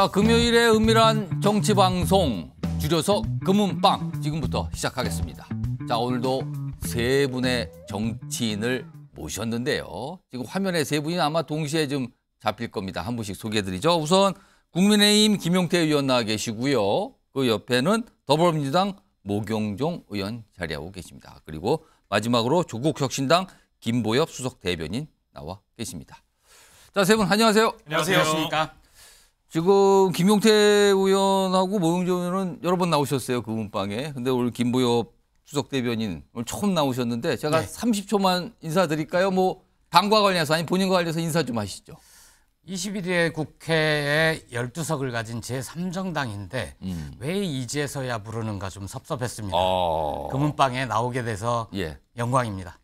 자, 금요일의 은밀한 정치 방송 줄여서 금은방 지금부터 시작하겠습니다. 자, 오늘도 세 분의 정치인을 모셨는데요. 지금 화면에 세 분이 아마 동시에 좀 잡힐 겁니다. 한 분씩 소개해드리죠. 우선 국민의힘 김용태 의원 나와 계시고요. 그 옆에는 더불어민주당 모경종 의원 자리하고 계십니다. 그리고 마지막으로 조국혁신당 김보엽 수석 대변인 나와 계십니다. 자, 세 분 안녕하세요. 안녕하십니까. 지금 김용태 의원하고 모경종 의원은 여러 번 나오셨어요. 금은방에. 근데 오늘 김보엽 수석 대변인 오늘 처음 나오셨는데 제가 30초만 인사드릴까요? 뭐 당과 관련해서 아니 본인과 관련해서 인사 좀 하시죠. 21대 국회에 12석을 가진 제3정당인데 왜 이제서야 부르는가 좀 섭섭했습니다. 금은방에 나오게 돼서 영광입니다.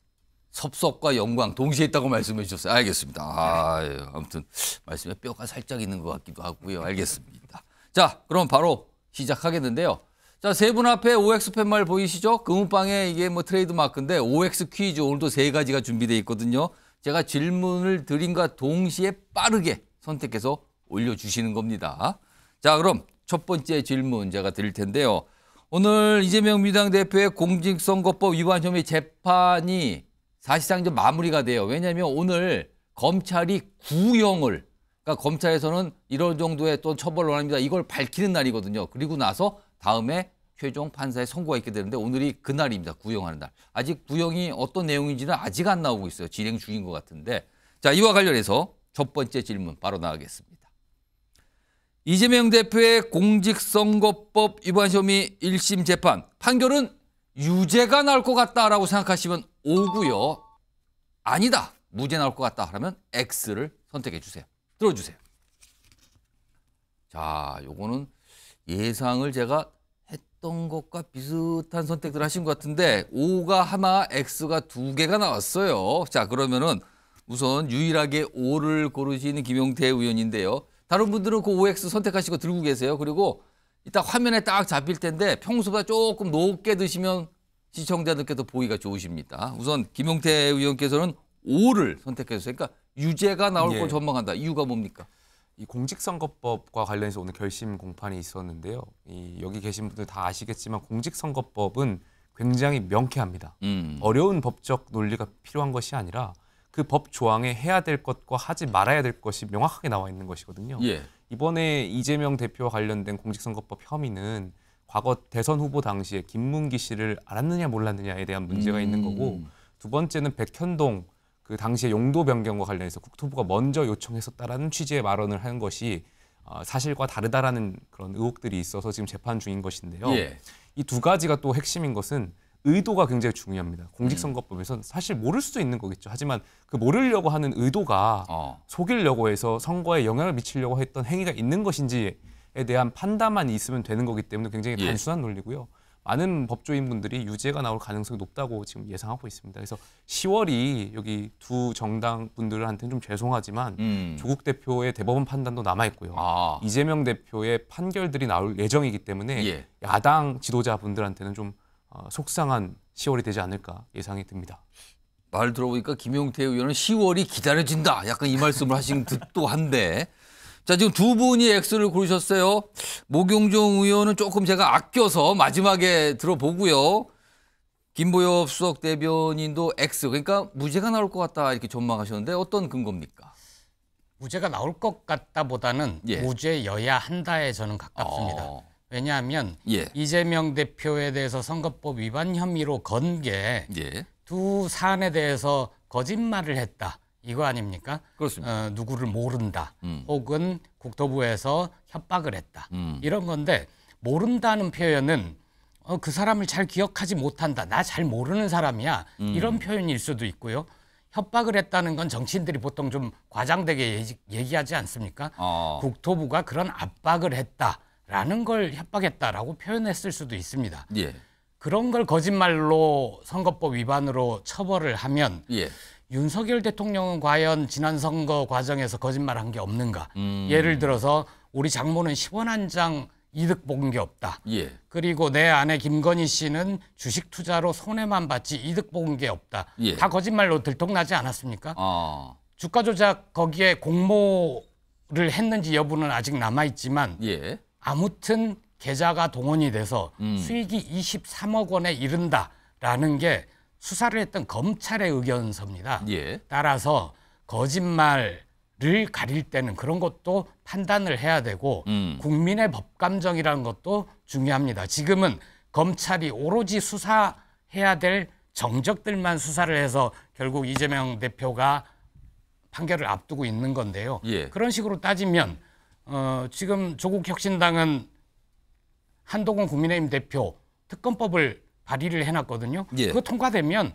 섭섭과 영광 동시에 있다고 말씀해 주셨어요. 알겠습니다. 아무튼 말씀에 뼈가 살짝 있는 것 같기도 하고요. 알겠습니다. 자, 그럼 바로 시작하겠는데요. 자, 세 분 앞에 OX 팻말 보이시죠? 금은방에 이게 뭐 트레이드 마크인데 OX 퀴즈 오늘도 세 가지가 준비되어 있거든요. 제가 질문을 드림과 동시에 빠르게 선택해서 올려주시는 겁니다. 자, 그럼 첫 번째 질문 제가 드릴 텐데요. 오늘 이재명 민주당 대표의 공직선거법 위반 혐의 재판이 사실상 이제 마무리가 돼요. 왜냐하면 오늘 검찰이 구형을, 그러니까 검찰에서는 이런 정도의 또 처벌을 원합니다. 이걸 밝히는 날이거든요. 그리고 나서 다음에 최종 판사의 선고가 있게 되는데 오늘이 그날입니다. 구형하는 날. 아직 구형이 어떤 내용인지는 아직 안 나오고 있어요. 진행 중인 것 같은데. 자, 이와 관련해서 첫 번째 질문 바로 나가겠습니다. 이재명 대표의 공직선거법 위반 혐의 1심 재판 판결은 유죄가 나올 것 같다라고 생각하시면 O고요. 아니다. 무죄 나올 것 같다 하면 X를 선택해 주세요. 들어주세요. 자, 요거는 예상을 제가 했던 것과 비슷한 선택들 하신 것 같은데 O가 하나, X가 두 개가 나왔어요. 자, 그러면은 우선 유일하게 O를 고르시는 김용태 의원인데요. 다른 분들은 그 OX 선택하시고 들고 계세요. 그리고 이따 화면에 딱 잡힐 텐데 평소보다 조금 높게 드시면 시청자들께도 보기가 좋으십니다. 우선 김용태 의원께서는 O를 선택했어요. 그러니까 유죄가 나올 걸 전망한다. 이유가 뭡니까? 이 공직선거법과 관련해서 오늘 결심 공판이 있었는데요. 여기 계신 분들 다 아시겠지만 공직선거법은 굉장히 명쾌합니다. 어려운 법적 논리가 필요한 것이 아니라 그 법 조항에 해야 될 것과 하지 말아야 될 것이 명확하게 나와 있는 것이거든요. 이번에 이재명 대표와 관련된 공직선거법 혐의는 과거 대선 후보 당시에 김문기 씨를 알았느냐 몰랐느냐에 대한 문제가 있는 거고, 두 번째는 백현동 그 당시에 용도 변경과 관련해서 국토부가 먼저 요청했었다라는 취지의 발언을 한 것이 사실과 다르다라는 그런 의혹들이 있어서 지금 재판 중인 것인데요. 이 두 가지가 또 핵심인 것은 의도가 굉장히 중요합니다. 공직선거법에서는 사실 모를 수도 있는 거겠죠. 하지만 그 모르려고 하는 의도가 속이려고 해서 선거에 영향을 미치려고 했던 행위가 있는 것인지에 대한 판단만 있으면 되는 거기 때문에 굉장히 단순한 논리고요. 많은 법조인분들이 유죄가 나올 가능성이 높다고 지금 예상하고 있습니다. 그래서 10월이 여기 두 정당 분들한테는 좀 죄송하지만 조국 대표의 대법원 판단도 남아있고요. 이재명 대표의 판결들이 나올 예정이기 때문에 야당 지도자분들한테는 좀 속상한 10월이 되지 않을까 예상이 듭니다. 말 들어보니까 김용태 의원은 10월이 기다려진다. 약간 이 말씀을 하신 듯도 한데. 자, 지금 두 분이 X를 고르셨어요. 모경종 의원은 조금 제가 아껴서 마지막에 들어보고요. 김보엽 수석 대변인도 X, 그러니까 무죄가 나올 것 같다 이렇게 전망하셨는데 어떤 근거입니까? 무죄가 나올 것 같다보다는 무죄여야 한다에 저는 가깝습니다. 왜냐하면 이재명 대표에 대해서 선거법 위반 협의로 건 게 두 사안에 대해서 거짓말을 했다. 이거 아닙니까? 그렇습니다. 누구를 모른다. 혹은 국토부에서 협박을 했다. 이런 건데 모른다는 표현은 그 사람을 잘 기억하지 못한다. 나 잘 모르는 사람이야. 이런 표현일 수도 있고요. 협박을 했다는 건 정치인들이 보통 좀 과장되게 얘기하지 않습니까? 국토부가 그런 압박을 했다라는 걸 협박했다라고 표현했을 수도 있습니다. 그런 걸 거짓말로 선거법 위반으로 처벌을 하면 윤석열 대통령은 과연 지난 선거 과정에서 거짓말한 게 없는가? 예를 들어서 우리 장모는 10원 한 장 이득 본 게 없다. 그리고 내 아내 김건희 씨는 주식 투자로 손해만 봤지 이득 본 게 없다. 다 거짓말로 들통나지 않았습니까? 주가 조작 거기에 공모 했는지 여부는 아직 남아있지만 예. 아무튼 계좌가 동원이 돼서 수익이 23억 원에 이른다라는 게 수사를 했던 검찰의 의견서입니다. 예. 따라서 거짓말을 가릴 때는 그런 것도 판단을 해야 되고 국민의 법감정이라는 것도 중요합니다. 지금은 검찰이 오로지 수사해야 될 정적들만 수사를 해서 결국 이재명 대표가 판결을 앞두고 있는 건데요. 예. 그런 식으로 따지면 지금 조국 혁신당은 한동훈 국민의힘 대표 특검법을 발의를 해놨거든요. 예. 그거 통과되면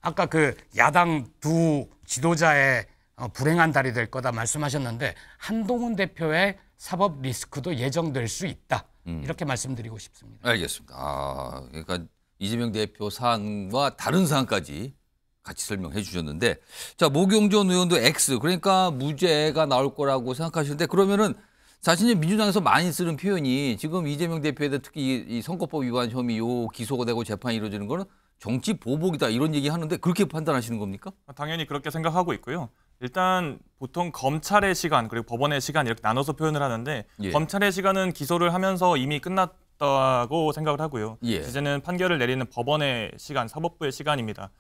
아까 그 야당 두 지도자의 불행한 달이 될 거다 말씀하셨는데 한동훈 대표의 사법 리스크도 예정될 수 있다. 이렇게 말씀드리고 싶습니다. 알겠습니다. 그러니까 이재명 대표 사안과 다른 사안까지 같이 설명해 주셨는데, 자, 모경전 의원도 X, 그러니까 무죄가 나올 거라고 생각하시는데, 그러면은 사실 민주당에서 많이 쓰는 표현이 지금 이재명 대표에 대한 특히 이 선거법 위반 혐의 요 기소가 되고 재판이 이루어지는 거는 정치 보복이다 이런 얘기 하는데 그렇게 판단하시는 겁니까? 당연히 그렇게 생각하고 있고요. 일단 보통 검찰의 시간 그리고 법원의 시간 이렇게 나눠서 표현을 하는데 예. 검찰의 시간은 기소를 하면서 이미 끝났다고 생각을 하고요. 예. 이제는 판결을 내리는 법원의 시간, 사법부의 시간입니다.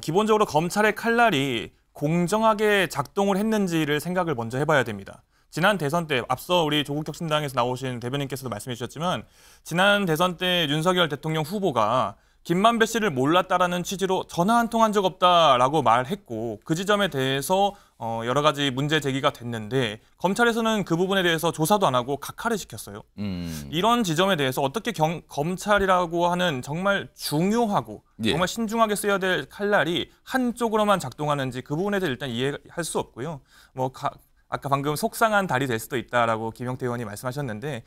기본적으로 검찰의 칼날이 공정하게 작동을 했는지를 생각을 먼저 해봐야 됩니다. 지난 대선 때 앞서 우리 조국혁신당에서 나오신 대변인께서도 말씀해 주셨지만 지난 대선 때 윤석열 대통령 후보가 김만배 씨를 몰랐다라는 취지로 전화 한 통 한 적 없다라고 말했고 그 지점에 대해서 여러 가지 문제 제기가 됐는데 검찰에서는 그 부분에 대해서 조사도 안 하고 각하를 시켰어요. 이런 지점에 대해서 어떻게 검찰이라고 하는 정말 중요하고 예. 정말 신중하게 써야 될 칼날이 한쪽으로만 작동하는지 그 부분에 대해 일단 이해할 수 없고요. 아까 방금 속상한 달이 될 수도 있다라고 김용태 의원이 말씀하셨는데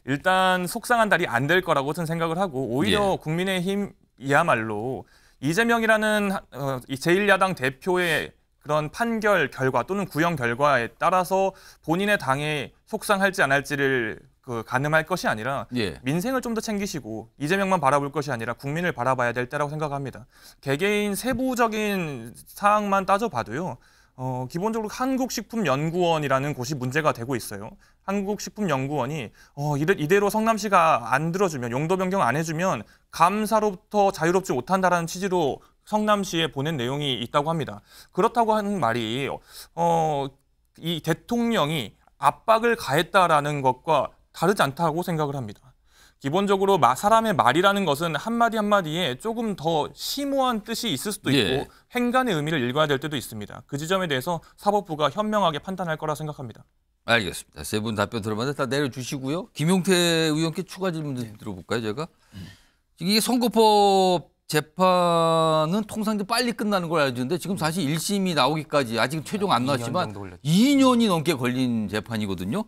일단 속상한 달이 안 될 거라고 저는 생각을 하고 오히려 예. 국민의힘이야말로 이재명이라는 제1야당 대표의 그런 판결 결과 또는 구형 결과에 따라서 본인의 당에 속상할지 안 할지를 가늠할 것이 아니라 예. 민생을 좀 더 챙기시고 이재명만 바라볼 것이 아니라 국민을 바라봐야 될 때라고 생각합니다. 개개인 세부적인 사항만 따져봐도요. 기본적으로 한국식품연구원이라는 곳이 문제가 되고 있어요. 한국식품연구원이 이대로 성남시가 안 들어주면 용도 변경 안 해주면 감사로부터 자유롭지 못한다라는 취지로 성남시에 보낸 내용이 있다고 합니다. 그렇다고 하는 말이 이 대통령이 압박을 가했다라는 것과 다르지 않다고 생각을 합니다. 기본적으로 사람의 말이라는 것은 한마디 한마디에 조금 더 심오한 뜻이 있을 수도 있고 예. 행간의 의미를 읽어야 될 때도 있습니다. 그 지점에 대해서 사법부가 현명하게 판단할 거라 생각합니다. 알겠습니다. 세 분 답변 들어봤는데 다 내려주시고요. 김용태 의원께 추가 질문 좀 들어볼까요, 제가? 이게 선거법 재판은 통상 좀 빨리 끝나는 걸 알려주는데 지금 사실 1심이 나오기까지 아직 최종 안 2년 나왔지만 정도 걸렸죠. 2년이 넘게 걸린 재판이거든요.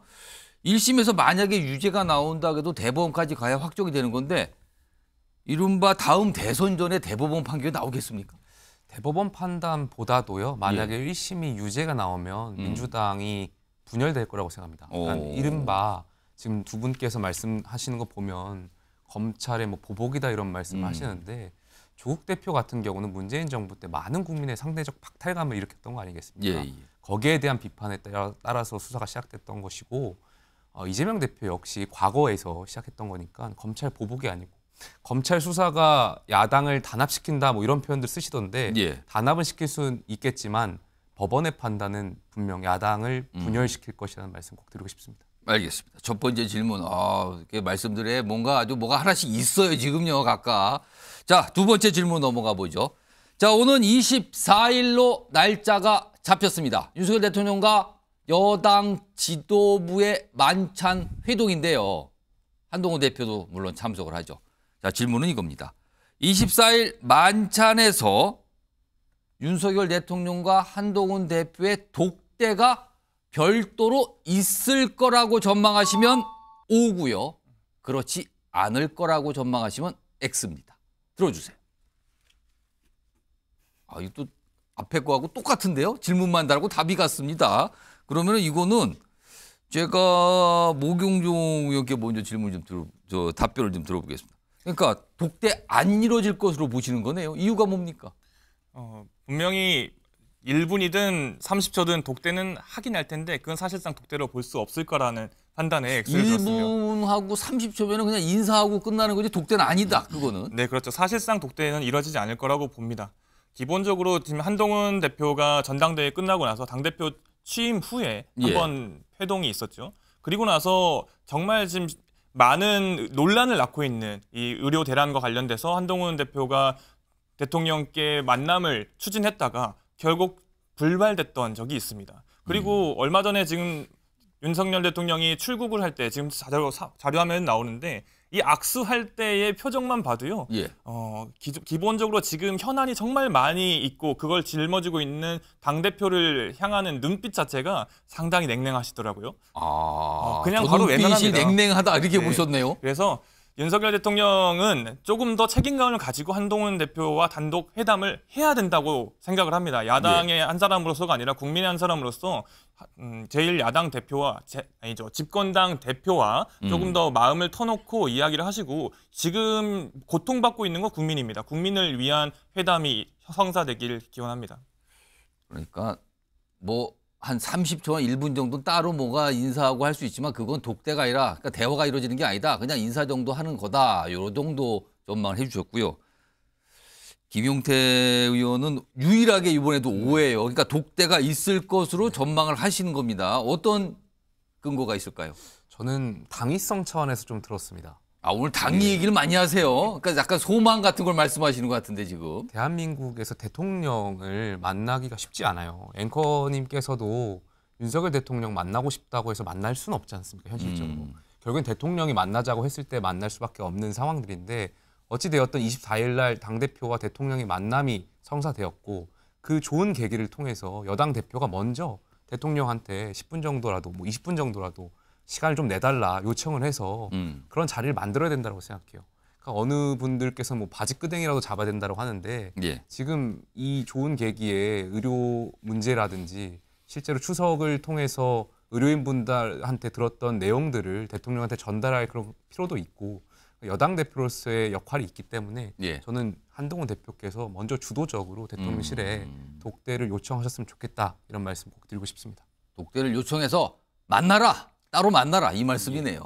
1심에서 만약에 유죄가 나온다 해도 대법원까지 가야 확정이 되는 건데 이른바 다음 대선 전에 대법원 판결이 나오겠습니까? 대법원 판단보다도요. 만약에 1심이 유죄가 나오면 민주당이 분열될 거라고 생각합니다. 그러니까 이른바 지금 두 분께서 말씀하시는 거 보면 검찰의 뭐 보복이다 이런 말씀을 하시는데 조국 대표 같은 경우는 문재인 정부 때 많은 국민의 상대적 박탈감을 일으켰던 거 아니겠습니까? 예. 거기에 대한 비판에 따라서 수사가 시작됐던 것이고 이재명 대표 역시 과거에서 시작했던 거니까 검찰 보복이 아니고 검찰 수사가 야당을 단합시킨다 뭐 이런 표현들 쓰시던데 예. 단합은 시킬 수는 있겠지만 법원의 판단은 분명 야당을 분열시킬 것이라는 말씀 꼭 드리고 싶습니다. 알겠습니다. 첫 번째 질문. 이렇게 말씀들에 뭐가 하나씩 있어요, 지금요, 각각. 자, 두 번째 질문 넘어가 보죠. 자, 오는 24일로 날짜가 잡혔습니다. 윤석열 대통령과 여당 지도부의 만찬 회동인데요. 한동훈 대표도 물론 참석을 하죠. 자, 질문은 이겁니다. 24일 만찬에서 윤석열 대통령과 한동훈 대표의 독대가 별도로 있을 거라고 전망하시면 O고요. 그렇지 않을 거라고 전망하시면 X입니다. 들어주세요. 이것도 앞에 거하고 똑같은데요. 질문만 다르고 답이 같습니다. 그러면 이거는 제가 모경종 의원께 먼저 질문 답변을 좀 들어보겠습니다. 그러니까 독대 안 이루어질 것으로 보시는 거네요. 이유가 뭡니까? 분명히 1분이든 30초든 독대는 하긴 할 텐데 그건 사실상 독대로 볼 수 없을 거라는 판단에 X를 들었습니다. 1분하고 30초면은 그냥 인사하고 끝나는 거지 독대는 아니다. 그거는. 네, 그렇죠. 사실상 독대는 이루어지지 않을 거라고 봅니다. 기본적으로 지금 한동훈 대표가 전당대회 끝나고 나서 당대표 취임 후에 예. 한번 회동이 있었죠. 그리고 나서 정말 지금 많은 논란을 낳고 있는 이 의료 대란과 관련돼서 한동훈 대표가 대통령께 만남을 추진했다가 결국 불발됐던 적이 있습니다. 그리고 얼마 전에 지금 윤석열 대통령이 출국을 할 때 지금 자료화면에 나오는데 이 악수할 때의 표정만 봐도요. 예. 기본적으로 지금 현안이 정말 많이 있고 그걸 짊어지고 있는 당대표를 향하는 눈빛 자체가 상당히 냉랭하시더라고요. 그냥 바로 눈빛이 외면합니다. 냉랭하다 이렇게 네. 보셨네요. 그래서 윤석열 대통령은 조금 더 책임감을 가지고 한동훈 대표와 단독 회담을 해야 된다고 생각을 합니다. 야당의 한 사람으로서가 아니라 국민의 한 사람으로서 제1야당 대표와 집권당 대표와 조금 더 마음을 터놓고 이야기를 하시고 지금 고통받고 있는 건 국민입니다. 국민을 위한 회담이 성사되길 기원합니다. 그러니까 뭐 한 30초나 1분 정도 따로 뭐가 인사하고 할 수 있지만 그건 독대가 아니라 그러니까 대화가 이루어지는 게 아니다. 그냥 인사 정도 하는 거다. 요 정도 전망을 해 주셨고요. 김용태 의원은 유일하게 이번에도 오해예요. 그러니까 독대가 있을 것으로 전망을 하시는 겁니다. 어떤 근거가 있을까요? 저는 당위성 차원에서 좀 들었습니다. 오늘 당위 얘기를 많이 하세요. 그러니까 약간 소망 같은 걸 말씀하시는 것 같은데 지금. 대한민국에서 대통령을 만나기가 쉽지 않아요. 앵커님께서도 윤석열 대통령 만나고 싶다고 해서 만날 수는 없지 않습니까? 현실적으로. 결국엔 대통령이 만나자고 했을 때 만날 수밖에 없는 상황들인데 어찌되었든 24일 날 당대표와 대통령의 만남이 성사되었고 그 좋은 계기를 통해서 여당 대표가 먼저 대통령한테 10분 정도라도 뭐 20분 정도라도 시간을 좀 내달라 요청을 해서 그런 자리를 만들어야 된다고 생각해요. 그러니까 어느 분들께서 뭐 바지끄댕이라도 잡아야 된다고 하는데 예. 지금 이 좋은 계기에 의료 문제라든지 실제로 추석을 통해서 의료인분들한테 들었던 내용들을 대통령한테 전달할 그런 필요도 있고 여당 대표로서의 역할이 있기 때문에 예. 저는 한동훈 대표께서 먼저 주도적으로 대통령실에 독대를 요청하셨으면 좋겠다 이런 말씀 꼭 드리고 싶습니다. 독대를 요청해서 만나라. 따로 만나라 이 말씀이네요.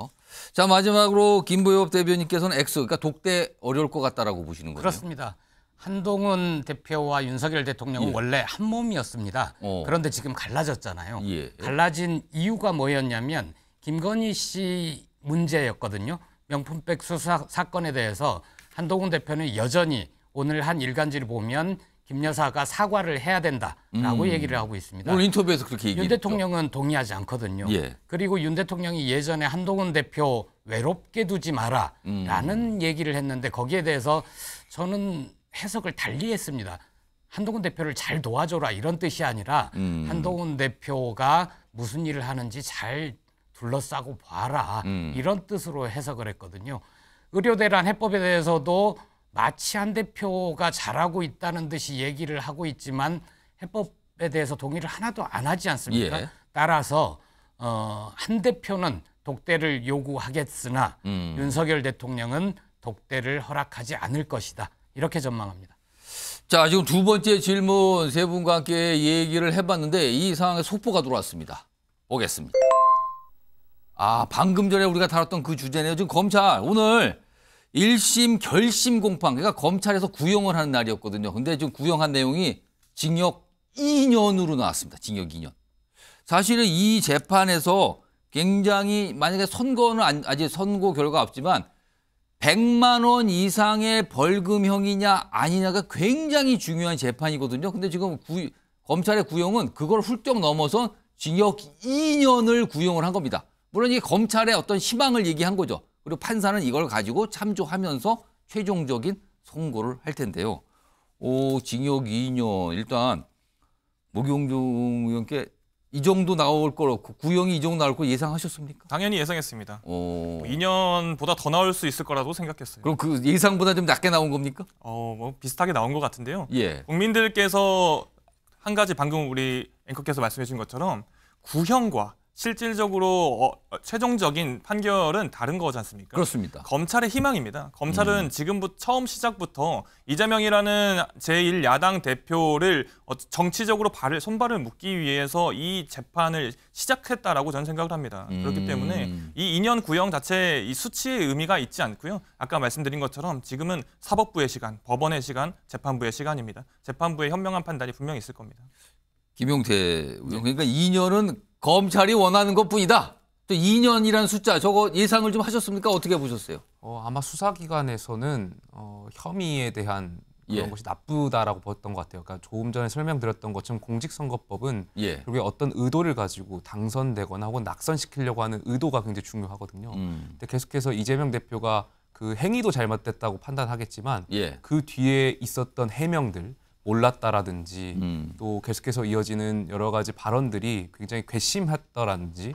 자 마지막으로 김보엽 대변인께서는 X 그러니까 독대 어려울 것 같다라고 보시는 거예요. 그렇습니다. 한동훈 대표와 윤석열 대통령은 예. 원래 한 몸이었습니다. 그런데 지금 갈라졌잖아요. 예. 갈라진 이유가 뭐였냐면 김건희 씨 문제였거든요. 명품백 수사 사건에 대해서 한동훈 대표는 여전히 오늘 한 일간지를 보면 김 여사가 사과를 해야 된다라고 얘기를 하고 있습니다. 오늘 인터뷰에서 그렇게 얘기했죠. 윤 대통령은 동의하지 않거든요. 예. 그리고 윤 대통령이 예전에 한동훈 대표 외롭게 두지 마라라는 얘기를 했는데 거기에 대해서 저는 해석을 달리 했습니다. 한동훈 대표를 잘 도와줘라 이런 뜻이 아니라 한동훈 대표가 무슨 일을 하는지 잘 둘러싸고 봐라 이런 뜻으로 해석을 했거든요. 의료대란 해법에 대해서도 마치 한 대표가 잘하고 있다는 듯이 얘기를 하고 있지만 해법에 대해서 동의를 하나도 안 하지 않습니까? 예. 따라서 한 대표는 독대를 요구하겠으나 윤석열 대통령은 독대를 허락하지 않을 것이다. 이렇게 전망합니다. 자 지금 두 번째 질문 세 분과 함께 얘기를 해봤는데 이 상황에 속보가 들어왔습니다. 보겠습니다. 방금 전에 우리가 다뤘던 그 주제네요. 지금 검찰 오늘 1심 결심 공판, 그러니까 검찰에서 구형을 하는 날이었거든요. 근데 지금 구형한 내용이 징역 2년으로 나왔습니다. 징역 2년. 사실은 이 재판에서 굉장히 만약에 선고는 아직 선고 결과가 없지만 100만 원 이상의 벌금형이냐 아니냐가 굉장히 중요한 재판이거든요. 근데 지금 검찰의 구형은 그걸 훌쩍 넘어서 징역 2년을 구형을 한 겁니다. 물론 이게 검찰의 어떤 희망을 얘기한 거죠. 그리고 판사는 이걸 가지고 참조하면서 최종적인 선고를 할 텐데요. 징역 2년. 일단 목용중 의원께 이 정도 나올 거로 구형이 이 정도 나올 거 예상하셨습니까? 당연히 예상했습니다. 2년보다 더 나올 수 있을 거라고 생각했어요. 그럼 그 예상보다 좀 낮게 나온 겁니까? 뭐 비슷하게 나온 것 같은데요. 예. 국민들께서 한 가지 방금 우리 앵커께서 말씀해 주신 것처럼 구형과 실질적으로 최종적인 판결은 다른 거지 않습니까? 그렇습니다. 검찰의 희망입니다. 검찰은 지금부터 처음 시작부터 이재명이라는 제1야당 대표를 정치적으로 손발을 묶기 위해서 이 재판을 시작했다라고 저는 생각을 합니다. 그렇기 때문에 이 2년 구형 자체에 이 수치의 의미가 있지 않고요. 아까 말씀드린 것처럼 지금은 사법부의 시간, 법원의 시간, 재판부의 시간입니다. 재판부의 현명한 판단이 분명히 있을 겁니다. 김용태 의원, 그러니까 2년은 검찰이 원하는 것뿐이다. 또 2년이라는 숫자 저거 예상을 좀 하셨습니까? 어떻게 보셨어요? 아마 수사기관에서는 혐의에 대한 그런 것이 나쁘다라고 봤던 것 같아요. 그러니까 조금 전에 설명드렸던 것처럼 공직선거법은 결국에 어떤 의도를 가지고 당선되거나 혹은 낙선시키려고 하는 의도가 굉장히 중요하거든요. 근데 계속해서 이재명 대표가 그 행위도 잘못됐다고 판단하겠지만 그 뒤에 있었던 해명들, 몰랐다라든지 또 계속해서 이어지는 여러 가지 발언들이 굉장히 괘씸했다라든지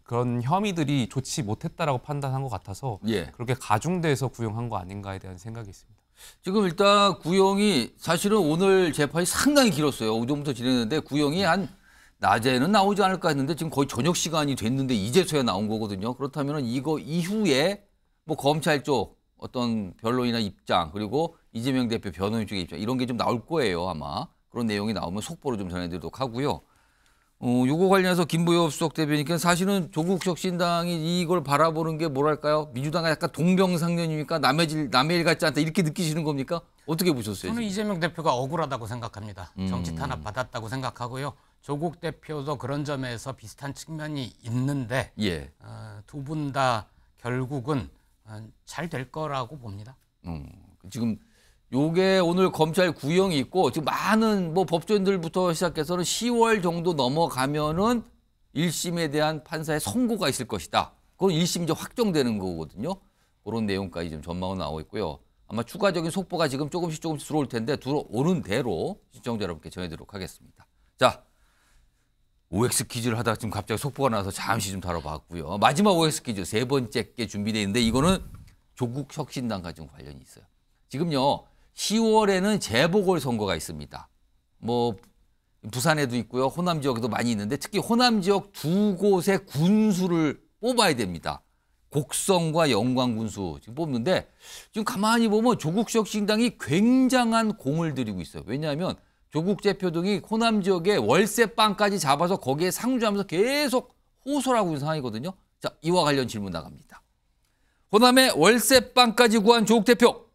그런 혐의들이 좋지 못했다라고 판단한 것 같아서 그렇게 가중돼서 구형한 거 아닌가에 대한 생각이 있습니다. 지금 일단 구형이 사실은 오늘 재판이 상당히 길었어요. 오전부터 진행했는데 구형이 한 낮에는 나오지 않을까 했는데 지금 거의 저녁 시간이 됐는데 이제서야 나온 거거든요. 그렇다면 이거 이후에 뭐 검찰 쪽 어떤 변론이나 입장 그리고 이재명 대표 변호인 쪽의 입장 이런 게 좀 나올 거예요 아마. 그런 내용이 나오면 속보로 좀 전해드리도록 하고요. 요거 관련해서 김부엽 수석 대변인께서 사실은 조국 혁신당이 이걸 바라보는 게 뭐랄까요? 민주당과 약간 동병상련이니까 남의 일 같지 않다 이렇게 느끼시는 겁니까? 어떻게 보셨어요? 저는 지금? 이재명 대표가 억울하다고 생각합니다. 정치 탄압 받았다고 생각하고요. 조국 대표도 그런 점에서 비슷한 측면이 있는데 두 분 다 결국은 잘 될 거라고 봅니다. 지금 요게 오늘 검찰 구형이 있고 지금 많은 뭐 법조인들부터 시작해서는 10월 정도 넘어가면은 1심에 대한 판사의 선고가 있을 것이다. 그건 1심이 이제 확정되는 거거든요. 그런 내용까지 좀 전망은 나오고 있고요. 아마 추가적인 속보가 지금 조금씩 들어올 텐데 들어오는 대로 시청자 여러분께 전해드리도록 하겠습니다. 자, OX 퀴즈를 하다가 지금 갑자기 속보가 나와서 잠시 좀 다뤄봤고요. 마지막 OX 퀴즈 세 번째 게 준비되어 있는데 이거는 조국 혁신당과 좀 관련이 있어요. 지금요 10월에는 재보궐선거가 있습니다. 뭐 부산에도 있고요. 호남 지역에도 많이 있는데 특히 호남 지역 두 곳의 군수를 뽑아야 됩니다. 곡성과 영광 군수 지금 뽑는데 지금 가만히 보면 조국 혁신당이 굉장한 공을 들이고 있어요. 왜냐하면 조국 대표 등이 호남 지역에 월세방까지 잡아서 거기에 상주하면서 계속 호소를 하고 있는 상황이거든요. 자, 이와 관련 질문 나갑니다. 호남에 월세방까지 구한 조국 대표.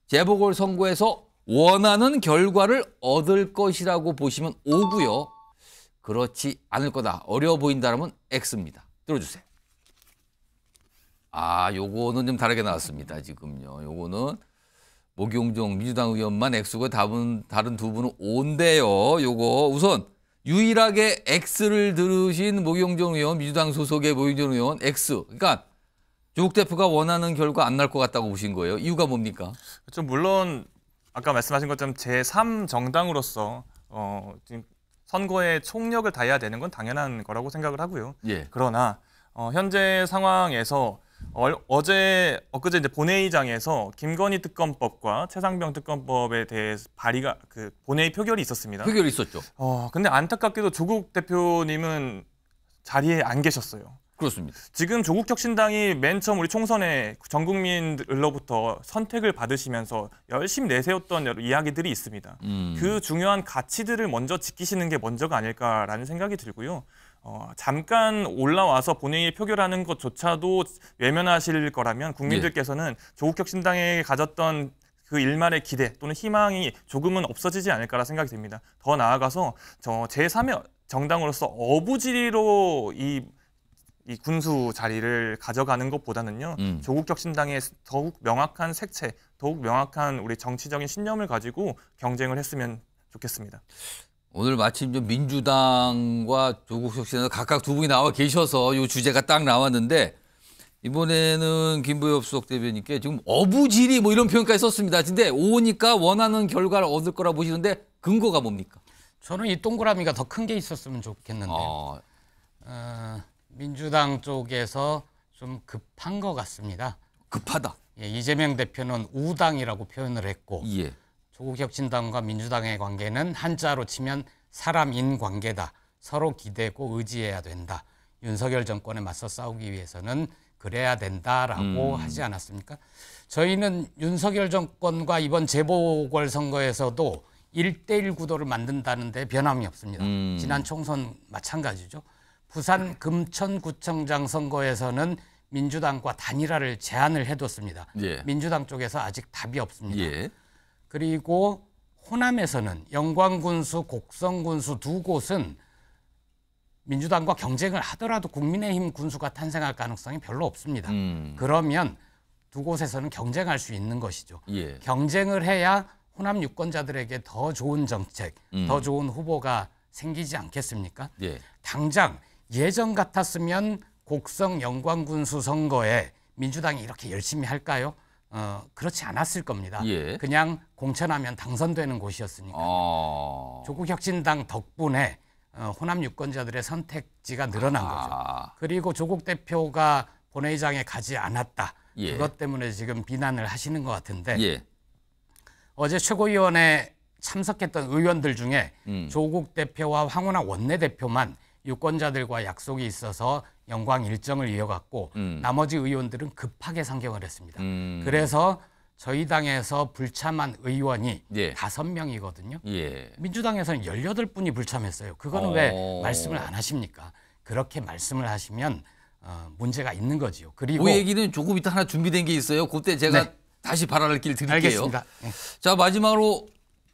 재보궐선거에서 원하는 결과를 얻을 것이라고 보시면 O고요. 그렇지 않을 거다. 어려워 보인다라면 X입니다. 들어주세요. 요거는 좀 다르게 나왔습니다. 지금요. 요거는 목용종 민주당 의원만 X고 다른 두 분은 O인데요. 요거 우선 유일하게 X를 들으신 목용종 의원, 민주당 소속의 목용종 의원 X. 그러니까 조국 대표가 원하는 결과 안 날 것 같다고 보신 거예요. 이유가 뭡니까? 그렇죠. 물론 아까 말씀하신 것처럼 제3정당으로서 지금 선거에 총력을 다해야 되는 건 당연한 거라고 생각을 하고요. 그러나 현재 상황에서 엊그제 이제 본회의장에서 김건희 특검법과 최상병 특검법에 대해서 발의가 본회의 표결이 있었습니다. 표결이 있었죠. 근데 안타깝게도 조국 대표님은 자리에 안 계셨어요. 그렇습니다. 지금 조국 혁신당이 맨 처음 우리 총선에 전 국민들로부터 선택을 받으시면서 열심히 내세웠던 여러 이야기들이 있습니다. 그 중요한 가치들을 먼저 지키시는 게 먼저가 아닐까라는 생각이 들고요. 잠깐 올라와서 본회의에 표결하는 것조차도 외면하실 거라면 국민들께서는 조국 혁신당에 가졌던 그 일말의 기대 또는 희망이 조금은 없어지지 않을까라 생각이 듭니다. 더 나아가서 제3의 정당으로서 어부지리로 이 군수 자리를 가져가는 것보다는요. 조국 혁신당의 더욱 명확한 색채, 더욱 명확한 우리 정치적인 신념을 가지고 경쟁을 했으면 좋겠습니다. 오늘 마침 좀 민주당과 조국 혁신당 각각 두 분이 나와 계셔서 이 주제가 딱 나왔는데 이번에는 김부엽 수석 대변인께 지금 어부지리 뭐 이런 표현까지 썼습니다. 근데 오니까 원하는 결과를 얻을 거라 보시는데 근거가 뭡니까? 저는 이 동그라미가 더 큰 게 있었으면 좋겠는데요. 민주당 쪽에서 좀 급한 것 같습니다. 급하다. 이재명 대표는 우당이라고 표현을 했고 조국 혁신당과 민주당의 관계는 한자로 치면 사람인 관계다. 서로 기대고 의지해야 된다. 윤석열 정권에 맞서 싸우기 위해서는 그래야 된다라고 하지 않았습니까? 저희는 윤석열 정권과 이번 재보궐선거에서도 1대1 구도를 만든다는데 변함이 없습니다. 지난 총선 마찬가지죠. 부산 금천구청장 선거에서는 민주당과 단일화를 제안을 해뒀습니다. 예. 민주당 쪽에서 아직 답이 없습니다. 예. 그리고 호남에서는 영광군수, 곡성군수 두 곳은 민주당과 경쟁을 하더라도 국민의힘 군수가 탄생할 가능성이 별로 없습니다. 그러면 두 곳에서는 경쟁할 수 있는 것이죠. 예. 경쟁을 해야 호남 유권자들에게 더 좋은 정책, 더 좋은 후보가 생기지 않겠습니까? 예. 당장 예전 같았으면 곡성 영광군수 선거에 민주당이 이렇게 열심히 할까요? 그렇지 않았을 겁니다. 예. 그냥 공천하면 당선되는 곳이었으니까. 조국혁신당 덕분에 호남 유권자들의 선택지가 늘어난 거죠. 그리고 조국 대표가 본회의장에 가지 않았다. 예. 그것 때문에 지금 비난을 하시는 것 같은데 예. 어제 최고위원회 참석했던 의원들 중에 조국 대표와 황운하 원내대표만 유권자들과 약속이 있어서 영광 일정을 이어갔고 나머지 의원들은 급하게 상경을 했습니다. 그래서 저희 당에서 불참한 의원이 예. 5명이거든요. 예. 민주당에서는 18분이 불참했어요. 그거는 왜 말씀을 안 하십니까? 그렇게 말씀을 하시면 문제가 있는 거지요. 그리고 그 얘기는 조금 이따 하나 준비된 게 있어요. 그때 제가 네. 다시 발언할 길 드릴게요. 알겠습니다. 네. 자, 마지막으로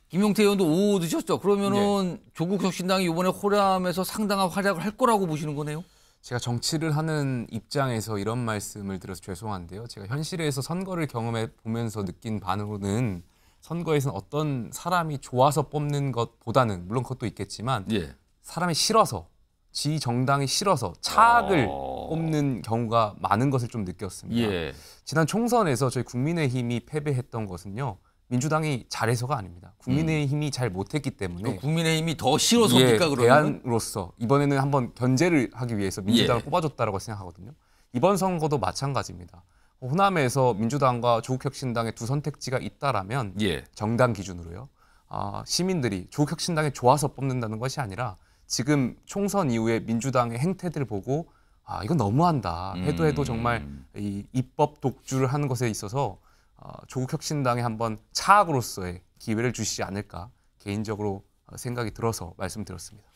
김용태 의원도 오 드셨죠. 그러면은 조국 혁신당이 이번에 호남에서 상당한 활약을 할 거라고 보시는 거네요. 제가 정치를 하는 입장에서 이런 말씀을 드려서 죄송한데요. 제가 현실에서 선거를 경험해 보면서 느낀 바로는 선거에서는 어떤 사람이 좋아서 뽑는 것보다는 물론 그것도 있겠지만 예. 사람이 싫어서 지 정당이 싫어서 차악을 뽑는 경우가 많은 것을 좀 느꼈습니다. 예. 지난 총선에서 저희 국민의힘이 패배했던 것은요. 민주당이 잘해서가 아닙니다. 국민의힘이 잘 못했기 때문에 국민의힘이 더 싫어서입니까? 그러면 대안으로서 이번에는 한번 견제를 하기 위해서 민주당을 뽑아줬다라고 생각하거든요. 이번 선거도 마찬가지입니다. 호남에서 민주당과 조국혁신당의 두 선택지가 있다라면 예. 정당 기준으로요. 시민들이 조국혁신당이 좋아서 뽑는다는 것이 아니라 지금 총선 이후에 민주당의 행태들을 보고 이건 너무한다. 해도 정말 이 입법 독주를 하는 것에 있어서 조국혁신당에 한번 차악으로서의 기회를 주시지 않을까 개인적으로 생각이 들어서 말씀드렸습니다.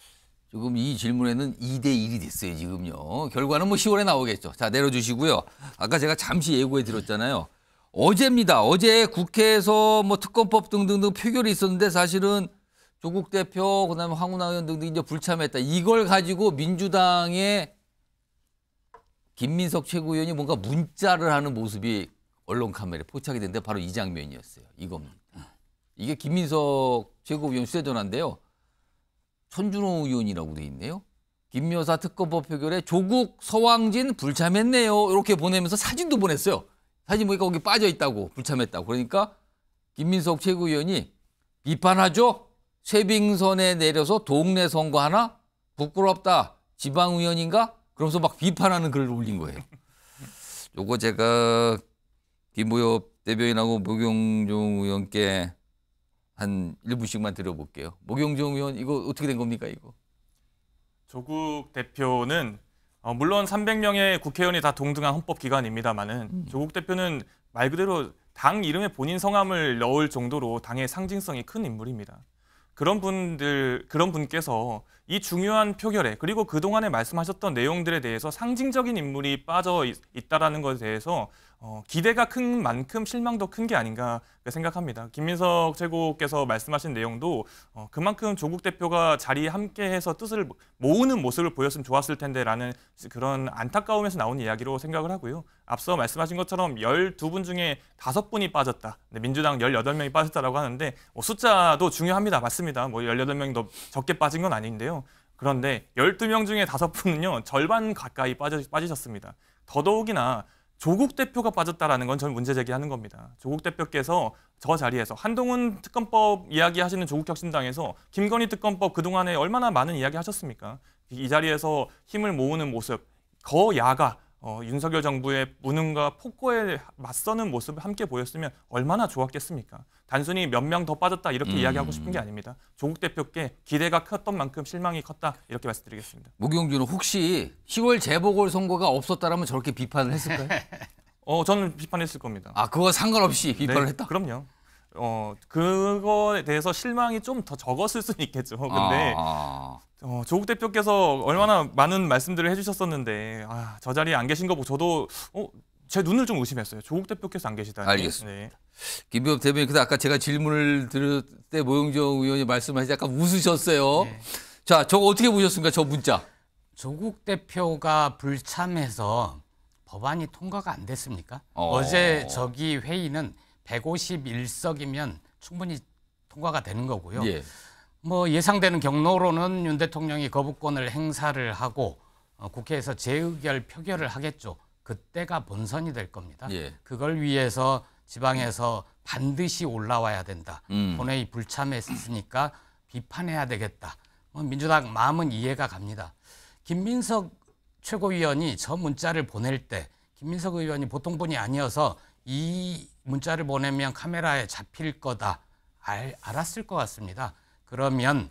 지금 이 질문에는 2대1이 됐어요, 지금요. 결과는 뭐 10월에 나오겠죠. 자, 내려주시고요. 아까 제가 잠시 예고해 드렸잖아요. 어제입니다. 어제 국회에서 뭐 특검법 등등등 표결이 있었는데 사실은 조국 대표, 그다음에 황운하 의원 등등 이제 불참했다. 이걸 가지고 민주당의 김민석 최고위원이 뭔가 문자를 하는 모습이 언론 카메라에 포착이 됐는데 바로 이 장면이었어요. 이겁니다. 이게 김민석 최고위원 휴대전화인데요. 천준호 의원이라고 돼 있네요. 김여사 특검법 표결에 조국, 서왕진 불참했네요. 이렇게 보내면서 사진도 보냈어요. 사진 보니까 거기 빠져 있다고, 불참했다고. 그러니까 김민석 최고위원이 비판하죠. 쇠빙선에 내려서 동네 선거하나? 부끄럽다. 지방의원인가? 그러면서 막 비판하는 글을 올린 거예요. 요거 제가 김보엽 대변인하고 목용종 의원께 한 1분씩만 드려볼게요. 목용종 의원 이거 어떻게 된 겁니까 이거? 조국 대표는 물론 300명의 국회의원이 다 동등한 헌법기관입니다만은 조국 대표는 말 그대로 당 이름에 본인 성함을 넣을 정도로 당의 상징성이 큰 인물입니다. 그런 분께서 이 중요한 표결에 그리고 그동안에 말씀하셨던 내용들에 대해서 상징적인 인물이 빠져 있다라는 것에 대해서 기대가 큰 만큼 실망도 큰 게 아닌가 생각합니다. 김민석 최고께서 말씀하신 내용도 그만큼 조국 대표가 자리에 함께해서 뜻을 모으는 모습을 보였으면 좋았을 텐데라는 그런 안타까움에서 나온 이야기로 생각을 하고요. 앞서 말씀하신 것처럼 12분 중에 5분이 빠졌다. 민주당 18명이 빠졌다라고 하는데 숫자도 중요합니다. 맞습니다. 뭐 18명이 더 적게 빠진 건 아닌데요. 그런데 12명 중에 5분은요. 절반 가까이 빠지셨습니다. 더더욱이나 조국 대표가 빠졌다라는 건 저는 문제 제기하는 겁니다. 조국 대표께서 저 자리에서 한동훈 특검법 이야기하시는 조국혁신당에서 김건희 특검법 그동안에 얼마나 많은 이야기 하셨습니까? 이 자리에서 힘을 모으는 모습, 거야가 윤석열 정부의 무능과 폭거에 맞서는 모습을 함께 보였으면 얼마나 좋았겠습니까? 단순히 몇 명 더 빠졌다 이렇게 이야기하고 싶은 게 아닙니다. 조국 대표께 기대가 컸던 만큼 실망이 컸다 이렇게 말씀드리겠습니다. 무경준은 혹시 10월 재보궐선거가 없었다라면 저렇게 비판을 했을까요? 저는 비판했을 겁니다. 아, 그거 상관없이 비판을 네, 했다? 그럼요. 그거에 대해서 실망이 좀 더 적었을 수는 있겠죠. 근데 조국 대표께서 얼마나 많은 말씀들을 해주셨었는데 저 자리에 안 계신 거 보고 저도 제 눈을 좀 의심했어요. 조국 대표께서 안 계시다니. 알겠습니다. 네. 김병엽 대변인, 근데 아까 제가 질문을 들을 때 모영정 의원이 말씀하시 약간 웃으셨어요. 네. 자, 저거 어떻게 보셨습니까? 저 문자. 조국 대표가 불참해서 법안이 통과가 안 됐습니까? 어. 어제 저기 회의는 151석이면 충분히 통과가 되는 거고요. 예. 뭐 예상되는 경로로는 윤 대통령이 거부권을 행사를 하고 국회에서 재의결 표결을 하겠죠. 그때가 본선이 될 겁니다. 예. 그걸 위해서 지방에서 반드시 올라와야 된다. 본회의 불참했으니까 비판해야 되겠다. 민주당 마음은 이해가 갑니다. 김민석 최고위원이 저 문자를 보낼 때 김민석 의원이 보통 분이 아니어서 이 문자를 보내면 카메라에 잡힐 거다 알았을 것 같습니다. 그러면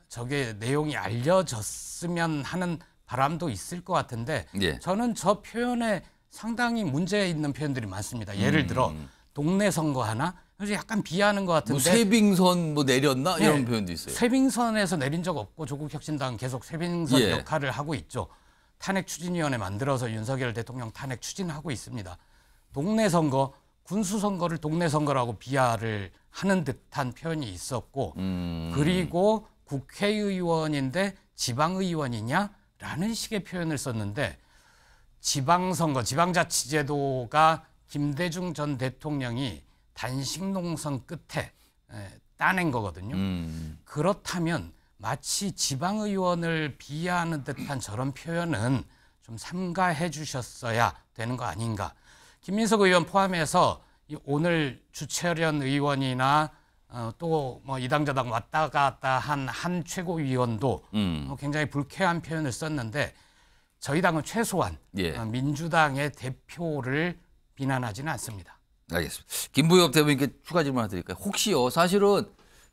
저게 내용이 알려졌으면 하는 바람도 있을 것 같은데 예. 저는 저 표현에 상당히 문제 있는 표현들이 많습니다. 예를 들어 동네 선거 하나 그래서 약간 비하하는 것 같은데 뭐 쇠빙선 뭐 내렸나 네. 이런 표현도 있어요. 쇠빙선에서 내린 적 없고 조국혁신당 계속 쇠빙선 예. 역할을 하고 있죠. 탄핵 추진위원회 만들어서 윤석열 대통령 탄핵 추진하고 있습니다. 동네 선거, 군수 선거를 동네 선거라고 비하를 하는 듯한 표현이 있었고 그리고 국회의원인데 지방의원이냐라는 식의 표현을 썼는데 지방선거, 지방자치제도가 김대중 전 대통령이 단식농성 끝에 따낸 거거든요. 그렇다면 마치 지방의원을 비하하는 듯한 저런 표현은 좀 삼가해 주셨어야 되는 거 아닌가. 김민석 의원 포함해서 오늘 주철현 의원이나 또 뭐 이당저당 왔다 갔다 한 최고위원도 굉장히 불쾌한 표현을 썼는데 저희 당은 최소한 예. 민주당의 대표를 비난하지는 않습니다. 알겠습니다. 김부엽 대변인께 추가 질문 하나 드릴까요? 혹시요, 사실은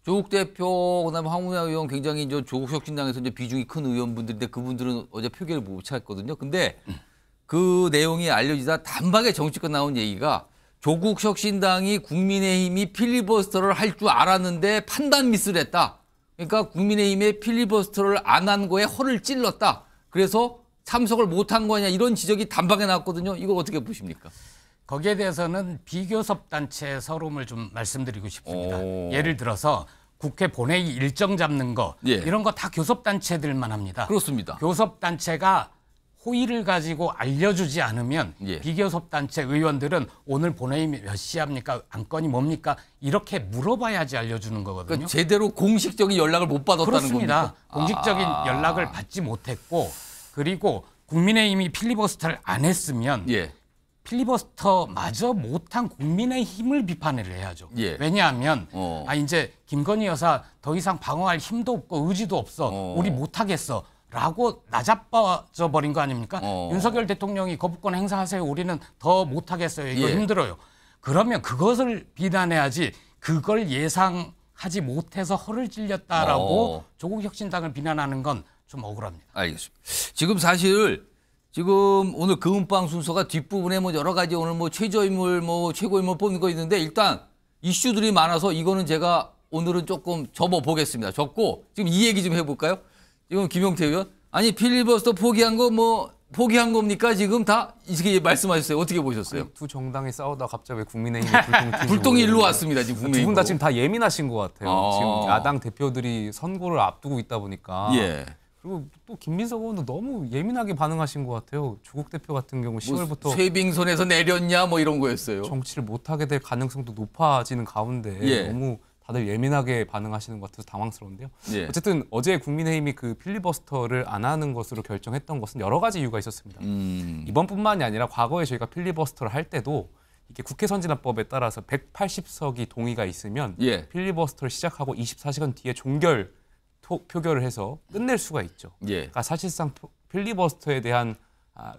조국 대표, 그다음에 황운하 의원 굉장히 이제 조국혁신당에서 이제 비중이 큰 의원분들인데 그분들은 어제 표결을 못 찾았거든요. 근데 그 내용이 알려지다 단박에 정치권 나온 얘기가 조국혁신당이 국민의힘이 필리버스터를 할 줄 알았는데 판단 미스를 했다. 그러니까 국민의힘의 필리버스터를 안 한 거에 허를 찔렀다. 그래서 참석을 못한 거냐 이런 지적이 단박에 나왔거든요. 이거 어떻게 보십니까? 거기에 대해서는 비교섭 단체 서름을 좀 말씀드리고 싶습니다. 오. 예를 들어서 국회 본회의 일정 잡는 거 예. 이런 거 다 교섭 단체들만 합니다. 그렇습니다. 교섭 단체가 호의를 가지고 알려주지 않으면 예. 비교섭 단체 의원들은 오늘 본회의 몇 시 합니까? 안건이 뭡니까? 이렇게 물어봐야지 알려주는 거거든요. 그러니까 제대로 공식적인 연락을 못 받았다는 그렇습니다. 겁니까? 공식적인 연락을 받지 못했고 그리고 국민의힘이 필리버스터를 안 했으면 예. 필리버스터마저 못한 국민의힘을 비판을 해야죠. 예. 왜냐하면 이제 김건희 여사 더 이상 방어할 힘도 없고 의지도 없어. 우리 못하겠어. 라고 나자빠져 버린 거 아닙니까? 윤석열 대통령이 거부권 행사하세요. 우리는 더 못하겠어요. 이거 예. 힘들어요. 그러면 그것을 비난해야지 그걸 예상하지 못해서 허를 찔렸다라고 조국 혁신당을 비난하는 건 좀 억울합니다. 알겠습니다. 지금 사실 지금 오늘 금은방 순서가 뒷부분에 뭐 여러 가지 오늘 뭐 최저인물 뭐 최고인물 뽑는 거 있는데 일단 이슈들이 많아서 이거는 제가 오늘은 조금 접어보겠습니다. 접고 지금 이 얘기 좀 해볼까요? 지금 김용태 의원 아니 필리버스터 포기한 거 뭐 포기한 겁니까? 지금 다 이렇게 말씀하셨어요. 어떻게 보셨어요? 두 정당이 싸우다 갑자기 왜 국민의힘의 불똥이 불똥이 일로 왔습니다. 지금 두 분 국민의힘. 다 지금 다 예민하신 것 같아요. 아. 지금 야당 대표들이 선거를 앞두고 있다 보니까. 예. 그리고 또 김민석 의원도 너무 예민하게 반응하신 것 같아요. 조국 대표 같은 경우 뭐 10월부터 쇠빙선에서 내렸냐 뭐 이런 거였어요. 정치를 못하게 될 가능성도 높아지는 가운데 예. 너무 다들 예민하게 반응하시는 것 같아서 당황스러운데요. 예. 어쨌든 어제 국민의힘이 그 필리버스터를 안 하는 것으로 결정했던 것은 여러 가지 이유가 있었습니다. 이번뿐만이 아니라 과거에 저희가 필리버스터를 할 때도 이게 국회 선진화법에 따라서 180석이 동의가 있으면 예. 필리버스터를 시작하고 24시간 뒤에 종결 표결을 해서 끝낼 수가 있죠. 예. 그러니까 사실상 필리버스터에 대한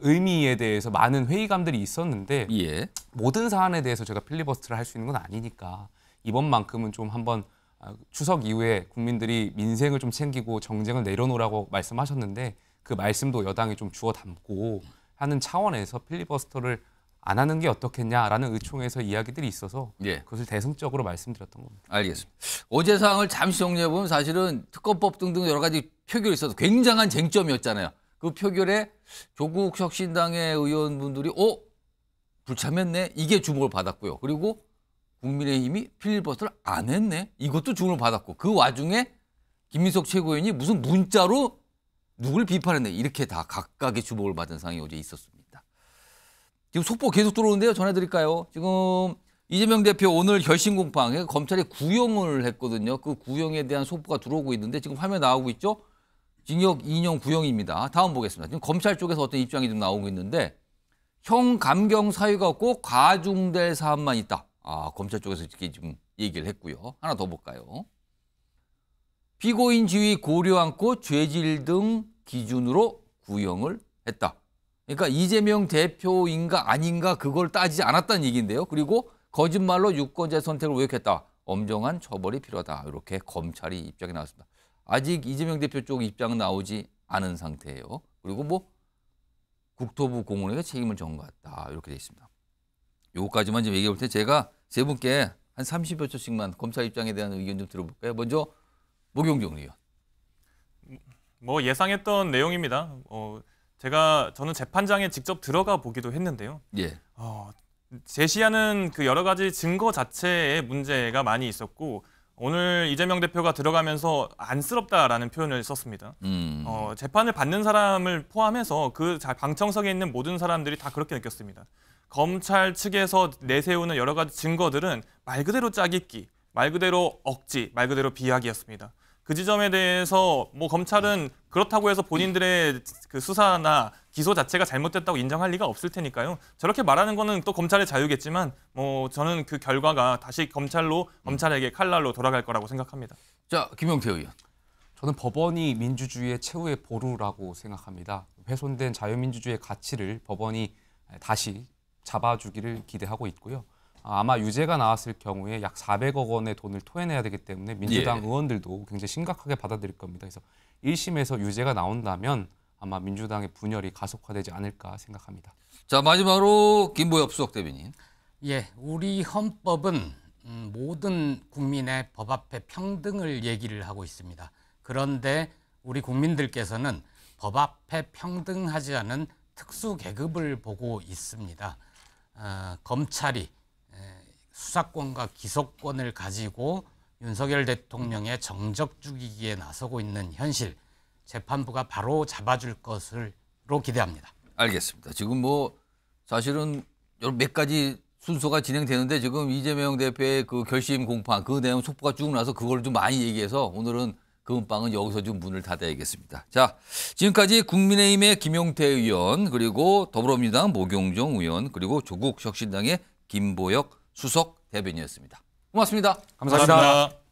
의미에 대해서 많은 회의감들이 있었는데 예. 모든 사안에 대해서 제가 필리버스터를 할 수 있는 건 아니니까 이번만큼은 좀 한번 추석 이후에 국민들이 민생을 좀 챙기고 정쟁을 내려놓으라고 말씀하셨는데 그 말씀도 여당이 좀 주워 담고 하는 차원에서 필리버스터를 안 하는 게 어떻겠냐라는 의총에서 이야기들이 있어서 예. 그것을 대승적으로 말씀드렸던 겁니다. 알겠습니다. 어제 사항을 잠시 정리해보면 사실은 특검법 등등 여러 가지 표결이 있어서 굉장한 쟁점이었잖아요. 그 표결에 조국 혁신당의 의원분들이 불참했네. 이게 주목을 받았고요. 그리고 국민의힘이 필리버스터를 안 했네. 이것도 주목을 받았고 그 와중에 김민석 최고위원이 무슨 문자로 누굴 비판했네. 이렇게 다 각각의 주목을 받은 상황이 어제 있었습니다. 지금 속보 계속 들어오는데요. 전해드릴까요? 지금 이재명 대표 오늘 결심 공판, 검찰이 구형을 했거든요. 그 구형에 대한 속보가 들어오고 있는데 지금 화면 나오고 있죠? 징역 2년 구형입니다. 다음 보겠습니다. 지금 검찰 쪽에서 어떤 입장이 좀 나오고 있는데 형 감경 사유가 없고 과중될 사안만 있다. 검찰 쪽에서 이렇게 지금 얘기를 했고요. 하나 더 볼까요? 피고인 지위 고려 않고 죄질 등 기준으로 구형을 했다. 그러니까 이재명 대표인가 아닌가 그걸 따지지 않았다는 얘기인데요. 그리고 거짓말로 유권자의 선택을 왜곡했다. 엄정한 처벌이 필요하다. 이렇게 검찰이 입장이 나왔습니다. 아직 이재명 대표 쪽 입장은 나오지 않은 상태예요. 그리고 뭐 국토부 공무원에게 책임을 전가했다. 이렇게 돼 있습니다. 요거까지만 좀 얘기해 볼 때 제가 세 분께 한 30여 초씩만 검찰 입장에 대한 의견 좀 들어볼까요? 먼저 목용정 의원. 뭐 예상했던 내용입니다. 저는 재판장에 직접 들어가 보기도 했는데요. 예. 제시하는 그 여러 가지 증거 자체에 문제가 많이 있었고 오늘 이재명 대표가 들어가면서 안쓰럽다라는 표현을 썼습니다. 재판을 받는 사람을 포함해서 그 방청석에 있는 모든 사람들이 다 그렇게 느꼈습니다. 검찰 측에서 내세우는 여러 가지 증거들은 말 그대로 짜깁기, 말 그대로 억지, 말 그대로 비약이었습니다. 그 지점에 대해서 뭐 검찰은 그렇다고 해서 본인들의 그 수사나 기소 자체가 잘못됐다고 인정할 리가 없을 테니까요. 저렇게 말하는 거는 또 검찰의 자유겠지만 뭐 저는 그 결과가 다시 검찰에게 칼날로 돌아갈 거라고 생각합니다. 자, 김용태 의원. 저는 법원이 민주주의의 최후의 보루라고 생각합니다. 훼손된 자유민주주의의 가치를 법원이 다시 잡아주기를 기대하고 있고요. 아마 유죄가 나왔을 경우에 약 400억 원의 돈을 토해내야 되기 때문에 민주당 의원들도 굉장히 심각하게 받아들일 겁니다. 그래서 1심에서 유죄가 나온다면 아마 민주당의 분열이 가속화되지 않을까 생각합니다. 자, 마지막으로 김보엽 수석 대변인. 예, 우리 헌법은 모든 국민의 법 앞에 평등을 얘기를 하고 있습니다. 그런데 우리 국민들께서는 법 앞에 평등하지 않은 특수 계급을 보고 있습니다. 검찰이 수사권과 기소권을 가지고 윤석열 대통령의 정적 죽이기에 나서고 있는 현실, 재판부가 바로 잡아줄 것으로 기대합니다. 알겠습니다. 지금 뭐 사실은 여러 몇 가지 순서가 진행되는데 지금 이재명 대표의 그 결심 공판 그 내용 속보가 쭉 나서 그걸 좀 많이 얘기해서 오늘은 그 음방은 여기서 좀 문을 닫아야겠습니다. 자, 지금까지 국민의힘의 김용태 의원 그리고 더불어민주당 목용정 의원 그리고 조국 혁신당의 김보엽 수석 대변인이었습니다. 고맙습니다. 감사합니다.